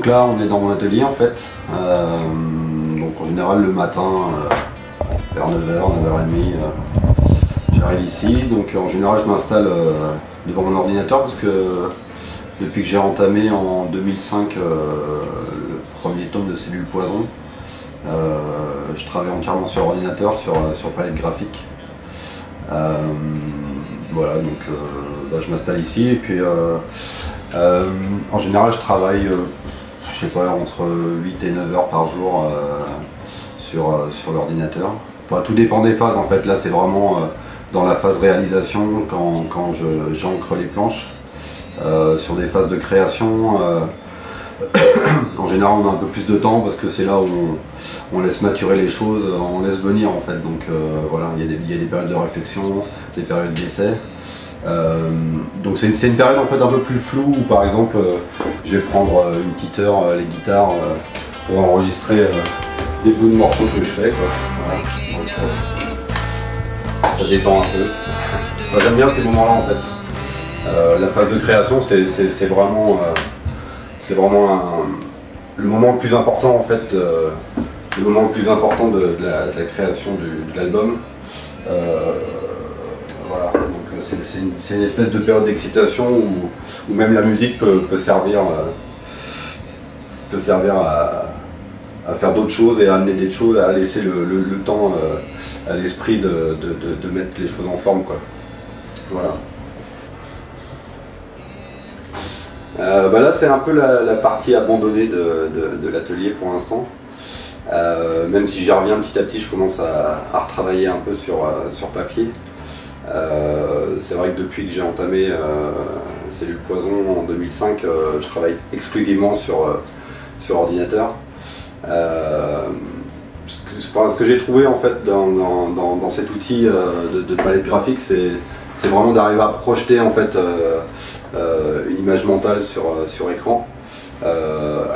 Donc là on est dans mon atelier en fait, donc en général le matin vers 9h, 9h30 j'arrive ici, donc en général je m'installe devant mon ordinateur parce que depuis que j'ai entamé en 2005 le premier tome de Cellules Poison, je travaille entièrement sur ordinateur, sur palette graphique. Voilà, donc je m'installe ici et puis en général je travaille je sais pas, entre 8 et 9 heures par jour sur l'ordinateur. Enfin, tout dépend des phases en fait, là c'est vraiment dans la phase réalisation quand j'encre les planches. Sur des phases de création, en général on a un peu plus de temps parce que c'est là où on laisse maturer les choses, on laisse venir en fait. Donc voilà, il y a des périodes de réflexion, des périodes d'essai. Donc c'est une période en fait un peu plus floue où par exemple je vais prendre une petite heure les guitares pour enregistrer des bouts de morceaux que je fais quoi. Voilà. Donc, ça détend un peu. Enfin, j'aime bien ces moments là en fait. La phase de création c'est vraiment le moment le plus important en fait, le moment le plus important de la création de l'album. Voilà, donc c'est une espèce de période d'excitation où même la musique peut servir à faire d'autres choses et à amener des choses, à laisser le temps à l'esprit de mettre les choses en forme quoi. Voilà. Là c'est un peu la partie abandonnée de l'atelier pour l'instant. Même si j'y reviens petit à petit, je commence à retravailler un peu sur papier. C'est vrai que depuis que j'ai entamé Cellules Poison en 2005, je travaille exclusivement sur ordinateur. Ce que j'ai trouvé en fait dans cet outil de palette graphique, c'est vraiment d'arriver à projeter en fait une image mentale sur écran.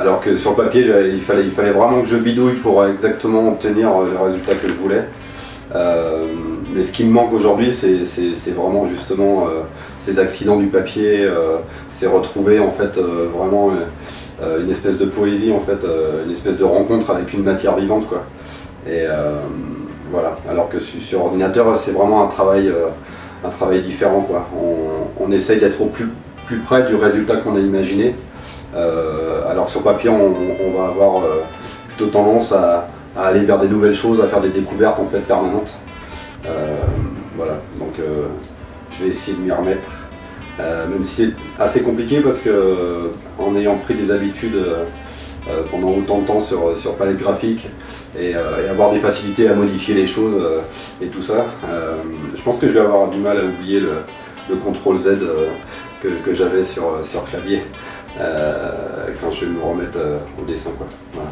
Alors que sur papier, il fallait vraiment que je bidouille pour exactement obtenir le résultat que je voulais. Mais ce qui me manque aujourd'hui, c'est vraiment justement ces accidents du papier, c'est retrouver en fait vraiment une espèce de poésie, en fait, une espèce de rencontre avec une matière vivante, quoi. Et voilà. Alors que sur ordinateur, c'est vraiment un travail différent, quoi. On essaye d'être au plus près du résultat qu'on a imaginé. Alors sur papier, on va avoir plutôt tendance à aller vers des nouvelles choses, à faire des découvertes en fait permanentes. Voilà, donc je vais essayer de m'y remettre, même si c'est assez compliqué parce que en ayant pris des habitudes pendant autant de temps sur palette graphique et avoir des facilités à modifier les choses et tout ça, je pense que je vais avoir du mal à oublier le CTRL-Z que j'avais sur clavier quand je vais me remettre au dessin, quoi. Voilà.